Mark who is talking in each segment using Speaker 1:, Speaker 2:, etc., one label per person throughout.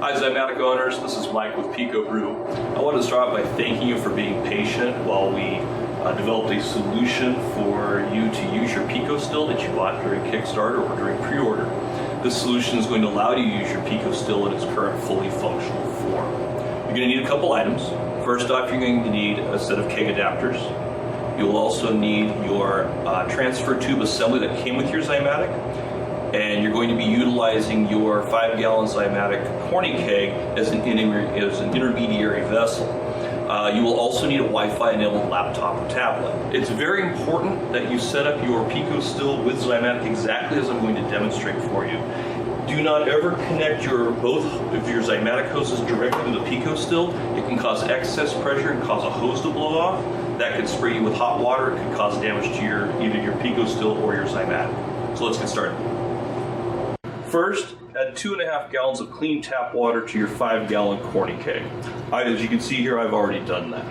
Speaker 1: Hi Zymatic owners, this is Mike with Pico Brew. I wanted to start by thanking you for being patient while we developed a solution for you to use your PicoStill that you bought during Kickstarter or during pre-order. This solution is going to allow you to use your PicoStill in its current fully functional form. You're going to need a couple items. First off, you're going to need a set of keg adapters. You'll also need your transfer tube assembly that came with your Zymatic. And you're going to be utilizing your 5-gallon Zymatic corny keg as an intermediary vessel. You will also need a Wi-Fi enabled laptop or tablet. It's very important that you set up your PicoStill with Zymatic exactly as I'm going to demonstrate for you. Do not ever connect both of your Zymatic hoses directly to the PicoStill. It can cause excess pressure and cause a hose to blow off. That could spray you with hot water. It could cause damage to either your PicoStill or your Zymatic. So let's get started. First, add 2.5 gallons of clean tap water to your 5-gallon corny keg. As you can see here, I've already done that.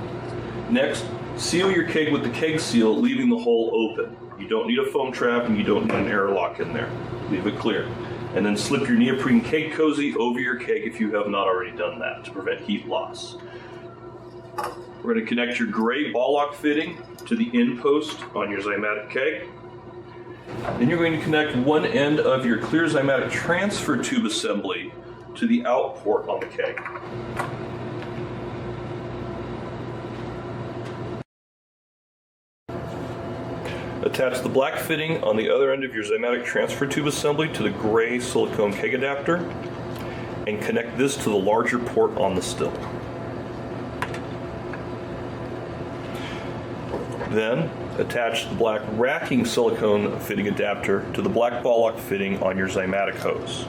Speaker 1: Next, seal your keg with the keg seal, leaving the hole open. You don't need a foam trap and you don't need an airlock in there. Leave it clear. And then slip your neoprene keg cozy over your keg if you have not already done that to prevent heat loss. We're going to connect your gray ball lock fitting to the end post on your Zymatic keg. Then you're going to connect one end of your clear Zymatic transfer tube assembly to the out port on the keg. Attach the black fitting on the other end of your Zymatic transfer tube assembly to the gray silicone keg adapter and connect this to the larger port on the still. Then, attach the black racking silicone fitting adapter to the black ball lock fitting on your Zymatic hose.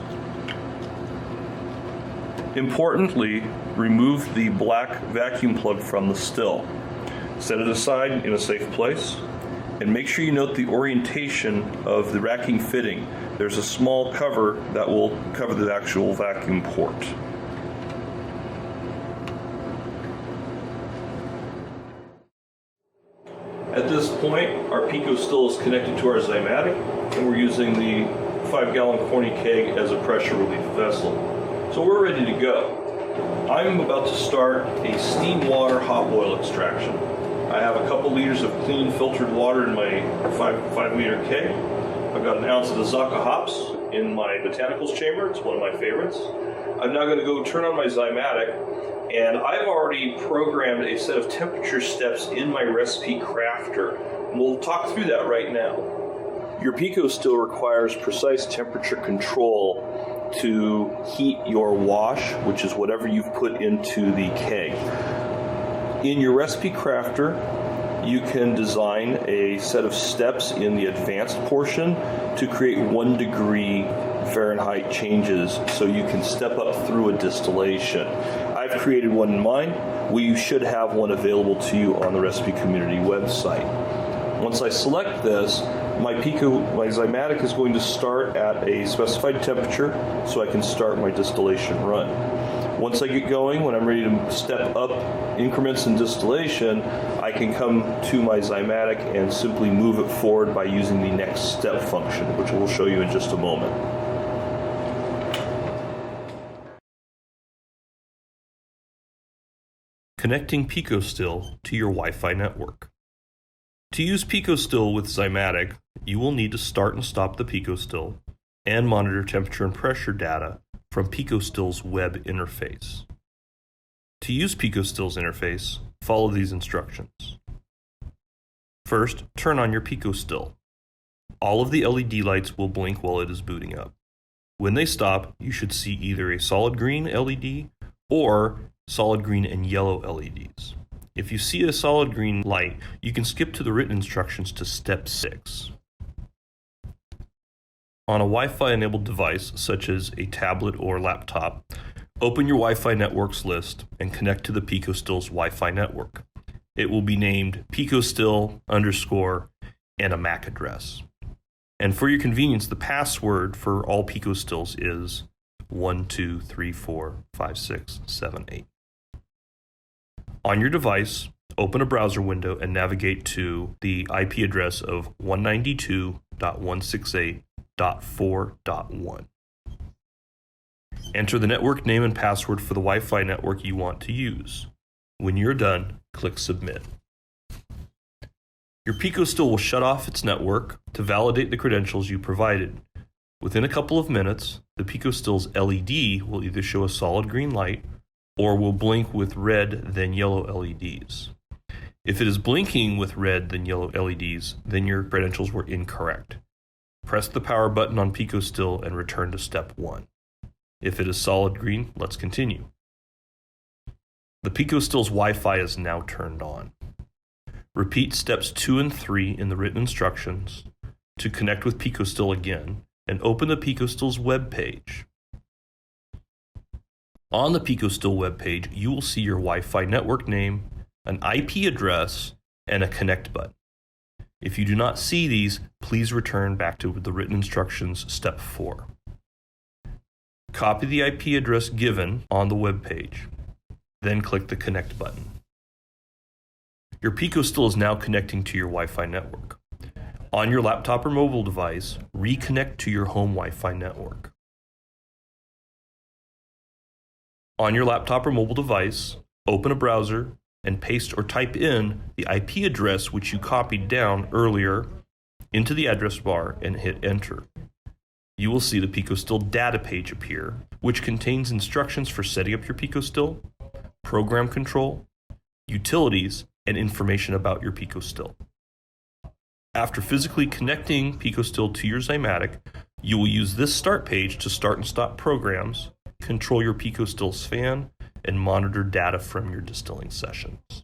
Speaker 1: Importantly, remove the black vacuum plug from the still. Set it aside in a safe place, and make sure you note the orientation of the racking fitting. There's a small cover that will cover the actual vacuum port. At this point, our PicoStill is connected to our Zymatic, and we're using the 5-gallon corny keg as a pressure relief vessel. So we're ready to go. I'm about to start a steam water hot boil extraction. I have a couple liters of clean filtered water in my 5-liter keg. I've got an ounce of Azacca hops in my botanicals chamber. It's one of my favorites. I'm now going to go turn on my Zymatic. And I've already programmed a set of temperature steps in my recipe crafter. And we'll talk through that right now. Your PicoStill requires precise temperature control to heat your wash, which is whatever you've put into the keg. In your recipe crafter, you can design a set of steps in the advanced portion to create 1 degree Fahrenheit changes so you can step up through a distillation. I've created one in mine. We should have one available to you on the recipe community website. Once I select this, my Zymatic is going to start at a specified temperature so I can start my distillation run. Once I get going, when I'm ready to step up increments in distillation, I can come to my Zymatic and simply move it forward by using the next step function, which we'll show you in just a moment. Connecting PicoStill to your Wi-Fi network. To use PicoStill with Zymatic, you will need to start and stop the PicoStill and monitor temperature and pressure data from PicoStill's web interface. To use PicoStill's interface, follow these instructions. First, turn on your PicoStill. All of the LED lights will blink while it is booting up. When they stop, you should see either a solid green LED or solid green and yellow LEDs. If you see a solid green light, you can skip to the written instructions to step 6. On a Wi-Fi enabled device, such as a tablet or laptop, open your Wi-Fi networks list and connect to the PicoStill's Wi-Fi network. It will be named PicoStill _ and a MAC address. And for your convenience, the password for all PicoStills is 12345678. On your device, open a browser window and navigate to the IP address of 192.168.4.1. Enter the network name and password for the Wi-Fi network you want to use. When you're done, click Submit. Your PicoStill will shut off its network to validate the credentials you provided. Within a couple of minutes, the PicoStill's LED will either show a solid green light or will blink with red then yellow LEDs. If it is blinking with red then yellow LEDs, then your credentials were incorrect. Press the power button on PicoStill and return to step 1. If it is solid green, let's continue. The PicoStill's Wi-Fi is now turned on. Repeat steps 2 and 3 in the written instructions to connect with PicoStill again and open the PicoStill's web page. On the PicoStill web page, you will see your Wi-Fi network name, an IP address, and a connect button. If you do not see these, please return back to the written instructions step 4. Copy the IP address given on the web page, then click the connect button. Your PicoStill is now connecting to your Wi-Fi network. On your laptop or mobile device, reconnect to your home Wi-Fi network. On your laptop or mobile device, open a browser and paste or type in the IP address which you copied down earlier into the address bar and hit enter. You will see the PicoStill data page appear, which contains instructions for setting up your PicoStill, program control, utilities, and information about your PicoStill. After physically connecting PicoStill to your Zymatic, you will use this start page to start and stop programs, control your PicoStill's fan, and monitor data from your distilling sessions.